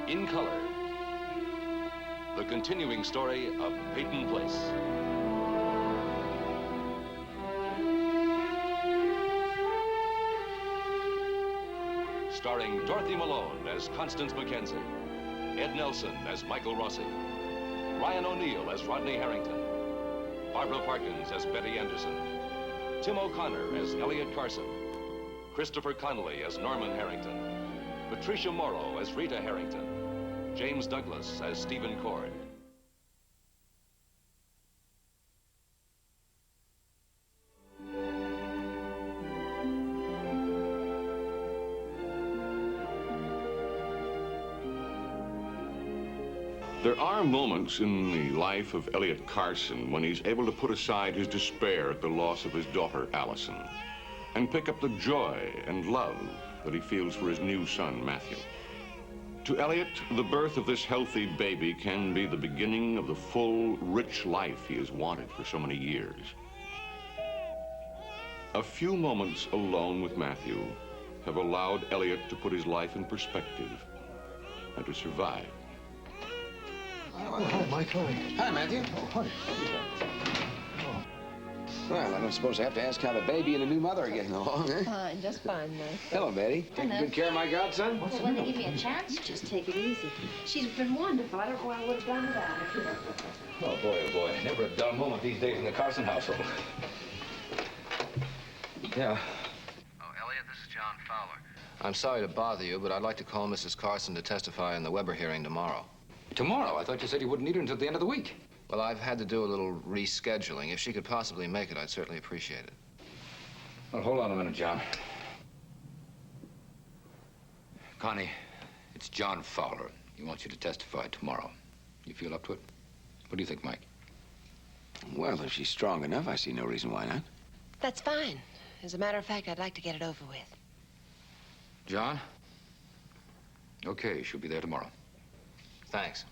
in color, the continuing story of Peyton Place. Starring Dorothy Malone as Constance Mackenzie, Ed Nelson as Michael Rossi, Ryan O'Neal as Rodney Harrington, Barbara Parkins as Betty Anderson, Tim O'Connor as Elliot Carson, Christopher Connolly as Norman Harrington, Patricia Morrow as Rita Harrington, James Douglas as Stephen Cord. There are moments in the life of Elliot Carson when he's able to put aside his despair at the loss of his daughter, Allison, and pick up the joy and love that he feels for his new son, Matthew. To Elliot, the birth of this healthy baby can be the beginning of the full, rich life he has wanted for so many years. A few moments alone with Matthew have allowed Elliot to put his life in perspective and to survive. Oh, hi, Mike. Hi, Matthew. Oh, hi. Oh. Well, I don't suppose I have to ask how the baby and the new mother are getting along, eh? Fine, just fine, Mike. Hello, Betty. Taking good care of my godson? Well, when they give me a chance, just take it easy. She's been wonderful. I don't know what I would have done without her. Oh, boy. Never a dull moment these days in the Carson household. Yeah. Oh, Elliot, this is John Fowler. I'm sorry to bother you, but I'd like to call Mrs. Carson to testify in the Weber hearing tomorrow. Tomorrow? I thought you said you wouldn't need her until the end of the week. Well, I've had to do a little rescheduling. If she could possibly make it, I'd certainly appreciate it. Well, hold on a minute, John. Connie, it's John Fowler. He wants you to testify tomorrow. You feel up to it? What do you think, Mike? Well, if she's strong enough, I see no reason why not. That's fine. As a matter of fact, I'd like to get it over with. John? Okay, she'll be there tomorrow. Thanks.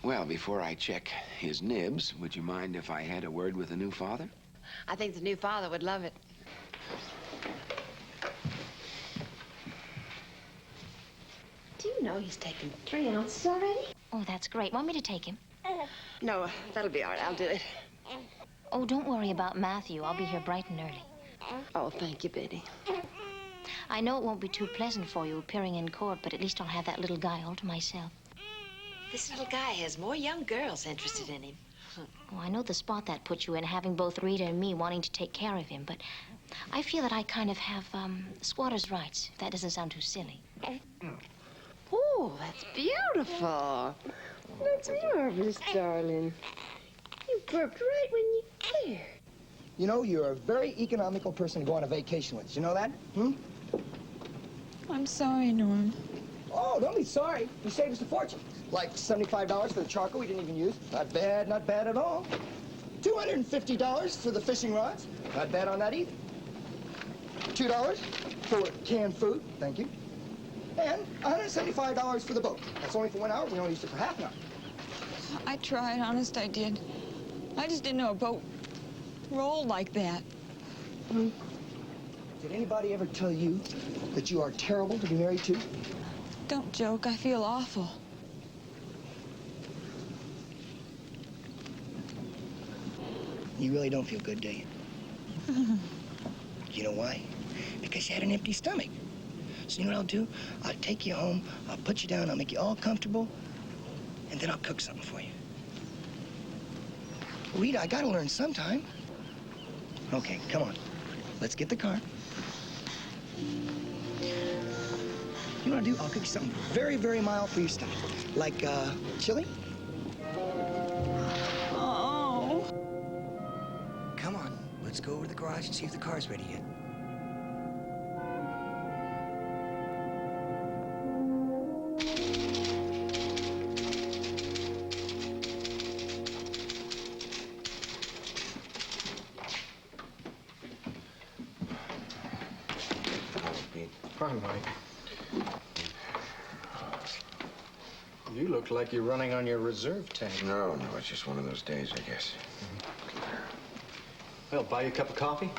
Well, before I check his nibs, would you mind if I had a word with the new father? I think the new father would love it. Do you know he's taken 3 ounces already? Oh, that's great. Want me to take him? No, that'll be all right. I'll do it. Oh, don't worry about Matthew. I'll be here bright and early. Oh, thank you, Betty. I know it won't be too pleasant for you appearing in court, but at least I'll have that little guy all to myself. This little guy has more young girls interested in him. Oh, I know the spot that puts you in, having both Rita and me wanting to take care of him, but I feel that I kind of have, squatter's rights, if that doesn't sound too silly. Oh, that's beautiful. That's marvelous, darling. You burped right when you cared. You know, you're a very economical person to go on a vacation with. You know that? I'm sorry, Norm. Oh, don't be sorry. You saved us a fortune. Like $75 for the charcoal we didn't even use. Not bad at all. $250 for the fishing rods. Not bad on that either. $2 for canned food. Thank you. And $175 for the boat. That's only for 1 hour. We only used it for half an hour. I tried, honest I did. I just didn't know a boat rolled like that. Did anybody ever tell you that you are terrible to be married to? Don't joke, I feel awful. You really don't feel good, do you? You know why? Because you had an empty stomach. So you know what I'll do? I'll take you home, I'll put you down, I'll make you all comfortable, and then I'll cook something for you. Rita, I gotta learn sometime. Okay, come on. Let's get the car. You know what I'll do? I'll cook you something very, very mild for your stomach. Like, chili? Oh. Come on, let's go over to the garage and see if the car's ready yet. Hi, Mike. You look like you're running on your reserve tank. No, it's just one of those days, I guess. Well, buy you a cup of coffee?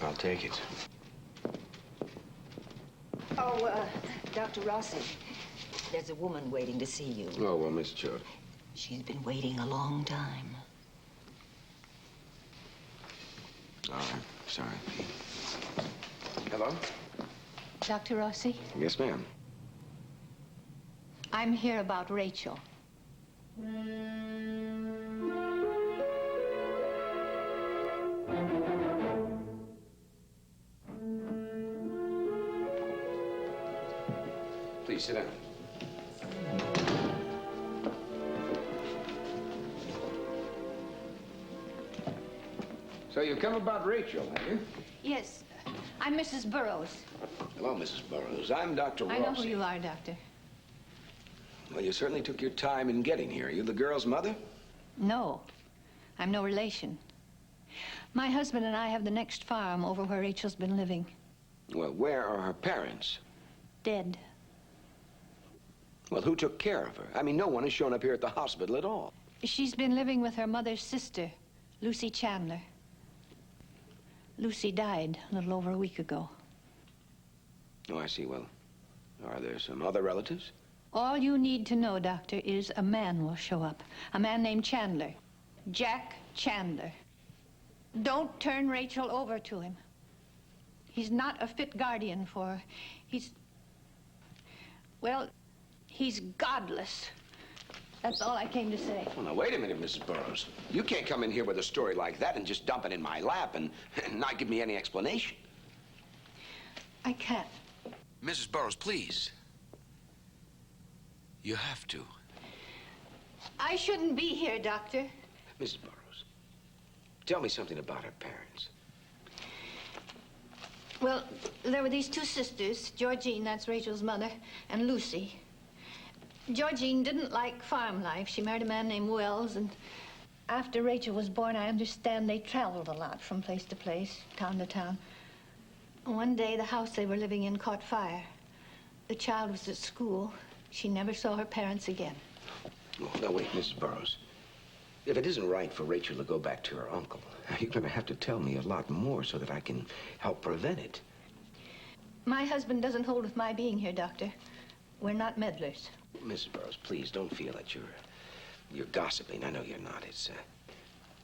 I'll take it. Oh, Dr. Rossi, there's a woman waiting to see you. Oh, well, Miss Choate. She's been waiting a long time. All right. Sorry. Hello? Dr. Rossi, Yes, ma'am. I'm here about Rachel. Please sit down. So you've come about Rachel, have you? Yes, I'm Mrs. Burroughs. Hello, Mrs. Burroughs. I'm Dr. Rossi. I know who you are, Doctor. Well, you certainly took your time in getting here. Are you the girl's mother? No, I'm no relation. My husband and I have the next farm over where Rachel's been living. Well, where are her parents? Dead. Well, who took care of her? I mean, no one has shown up here at the hospital at all. She's been living with her mother's sister, Lucy Chandler. Lucy died a little over a week ago. Oh, I see. Well, are there some other relatives? All you need to know, Doctor, is a man will show up. A man named Chandler. Jack Chandler. Don't turn Rachel over to him. He's not a fit guardian for her. Well, he's godless. That's all I came to say. Well, now, wait a minute, Mrs. Burroughs. You can't come in here with a story like that and just dump it in my lap and not give me any explanation. I can't. Mrs. Burroughs, please. You have to. I shouldn't be here, Doctor. Mrs. Burroughs, tell me something about her parents. Well, there were these two sisters, Georgine, that's Rachel's mother, and Lucy. Georgine didn't like farm life. She married a man named Wells, and after Rachel was born, I understand they traveled a lot from place to place, town to town. One day, the house they were living in caught fire. The child was at school. She never saw her parents again. Oh, now, wait, Mrs. Burroughs. If it isn't right for Rachel to go back to her uncle, you're going to have to tell me a lot more so that I can help prevent it. My husband doesn't hold with my being here, Doctor. We're not meddlers. Mrs. Burroughs, please don't feel that you're gossiping. I know you're not. It's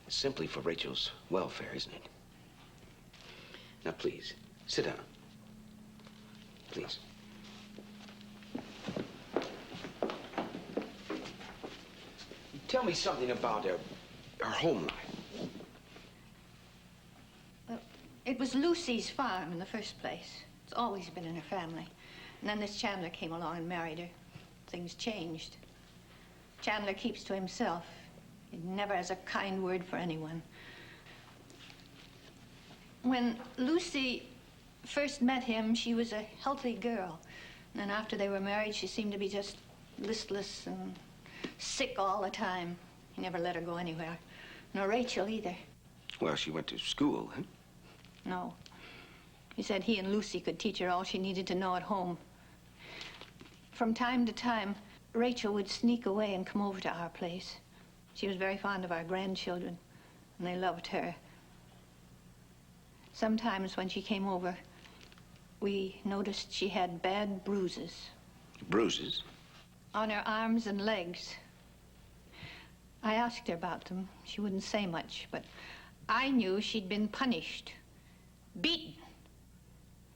simply for Rachel's welfare, isn't it? Now, please, sit down. Please. Tell me something about her home life. Well, it was Lucy's farm in the first place. It's always been in her family. And then this Chandler came along and married her. Things changed. Chandler keeps to himself. He never has a kind word for anyone. When Lucy first met him, she was a healthy girl. And then after they were married, she seemed to be just listless and sick all the time. He never let her go anywhere. Nor Rachel either. Well, she went to school, huh? No. He said he and Lucy could teach her all she needed to know at home. From time to time, Rachel would sneak away and come over to our place. She was very fond of our grandchildren, and they loved her. Sometimes when she came over, we noticed she had bad bruises. Bruises? On her arms and legs. I asked her about them. She wouldn't say much, but I knew she'd been punished, beaten.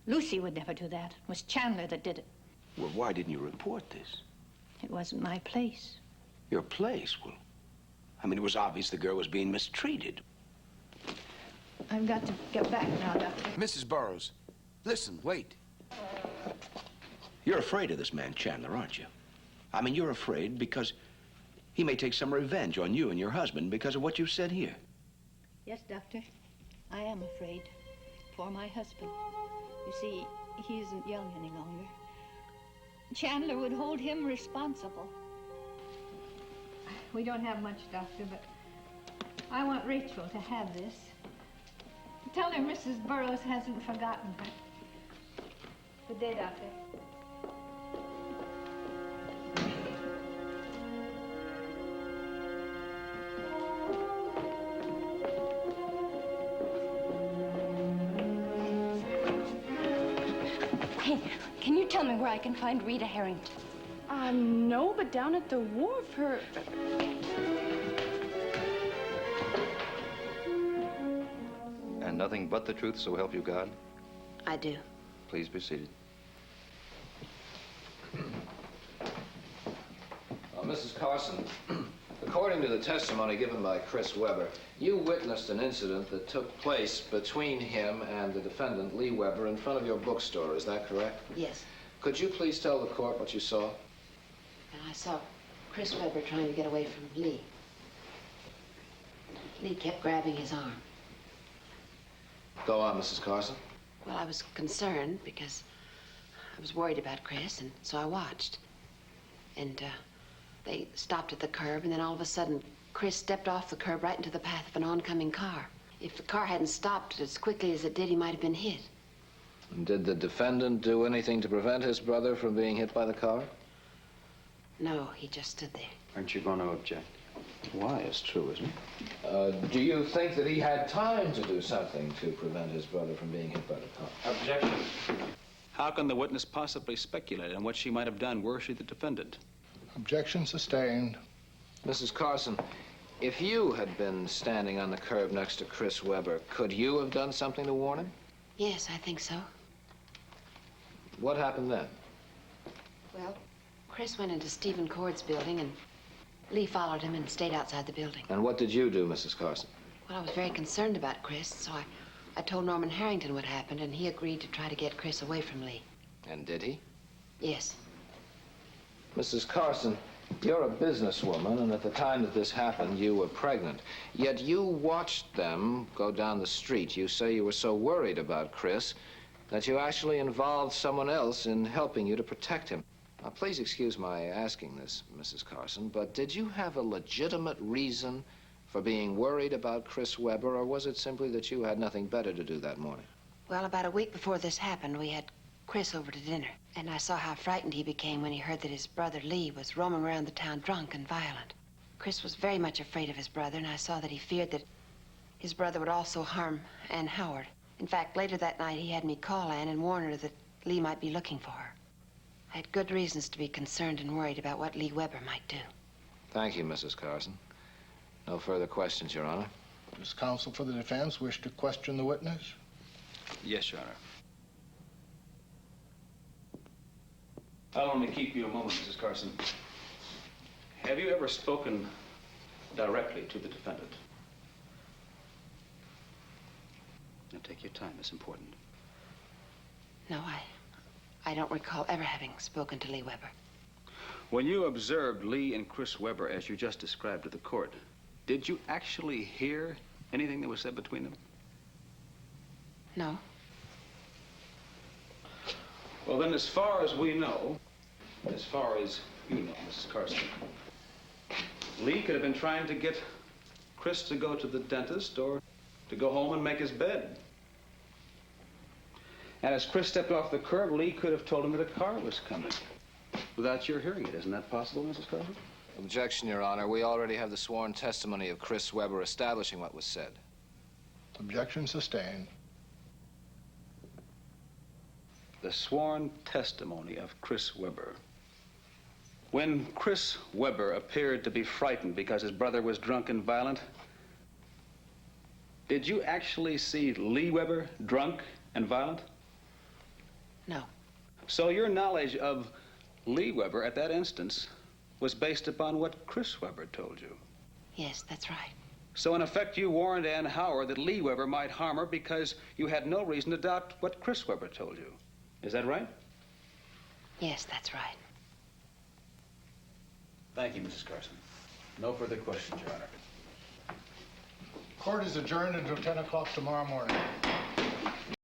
Lucy would never do that. It was Chandler that did it. Well, why didn't you report this? It wasn't my place. Your place? Well, I mean, it was obvious the girl was being mistreated. I've got to get back now, Doctor. Mrs. Burroughs, listen, wait. You're afraid of this man Chandler, aren't you? I mean, you're afraid because he may take some revenge on you and your husband because of what you said here. Yes, Doctor. I am afraid for my husband. You see, he isn't young any longer. Chandler would hold him responsible. We don't have much, Doctor, but I want Rachel to have this. Tell her Mrs. Burroughs hasn't forgotten her. Good day, Doctor. Can you tell me where I can find Rita Harrington? No, but down at the wharf, her... And nothing but the truth, so help you God? I do. Please be seated. Mrs. Carson, according to the testimony given by Chris Weber, you witnessed an incident that took place between him and the defendant, Lee Weber, in front of your bookstore. Is that correct? Yes. Could you please tell the court what you saw? And I saw Chris Weber trying to get away from Lee. Lee kept grabbing his arm. Go on, Mrs. Carson. Well, I was concerned because I was worried about Chris, and so I watched. And, they stopped at the curb, and then all of a sudden, Chris stepped off the curb right into the path of an oncoming car. If the car hadn't stopped as quickly as it did, he might have been hit. Did the defendant do anything to prevent his brother from being hit by the car? No, he just stood there. Aren't you going to object? Why? It's true, isn't it? Do you think that he had time to do something to prevent his brother from being hit by the car? Objection. How can the witness possibly speculate on what she might have done were she the defendant? Objection sustained. Mrs. Carson, if you had been standing on the curb next to Chris Weber, could you have done something to warn him? Yes, I think so. What happened then? Well, Chris went into Stephen Cord's building, and Lee followed him and stayed outside the building. And what did you do, Mrs. Carson? Well, I was very concerned about Chris, so I told Norman Harrington what happened, and he agreed to try to get Chris away from Lee. And did he? Yes. Mrs. Carson, you're a businesswoman, and at the time that this happened, you were pregnant. Yet you watched them go down the street. You say you were so worried about Chris that you actually involved someone else in helping you to protect him. Now, please excuse my asking this, Mrs. Carson, but did you have a legitimate reason for being worried about Chris Weber, or was it simply that you had nothing better to do that morning? Well, about a week before this happened, we had Chris over to dinner, and I saw how frightened he became when he heard that his brother Lee was roaming around the town drunk and violent. Chris was very much afraid of his brother, and I saw that he feared that his brother would also harm Ann Howard. In fact, later that night, he had me call Ann and warn her that Lee might be looking for her. I had good reasons to be concerned and worried about what Lee Weber might do. Thank you, Mrs. Carson. No further questions, Your Honor. Does counsel for the defense wish to question the witness? Yes, Your Honor. I'll only keep you a moment, Mrs. Carson. Have you ever spoken directly to the defendant? Now, take your time. It's important. No, I don't recall ever having spoken to Lee Weber. When you observed Lee and Chris Weber, as you just described to the court, did you actually hear anything that was said between them? No. Well, then, as far as we know, as far as you know, Mrs. Carson, Lee could have been trying to get Chris to go to the dentist or to go home and make his bed. And as Chris stepped off the curb, Lee could have told him that a car was coming without your hearing it. Isn't that possible, Mrs. Carson? Objection, Your Honor. We already have the sworn testimony of Chris Weber establishing what was said. Objection sustained. The sworn testimony of Chris Weber. When Chris Weber appeared to be frightened because his brother was drunk and violent, did you actually see Lee Weber drunk and violent? No. So your knowledge of Lee Weber at that instance was based upon what Chris Weber told you? Yes, that's right. So in effect, you warned Ann Howard that Lee Weber might harm her because you had no reason to doubt what Chris Weber told you. Is that right? Yes, that's right. Thank you, Mrs. Carson. No further questions, Your Honor. Court is adjourned until 10 o'clock tomorrow morning.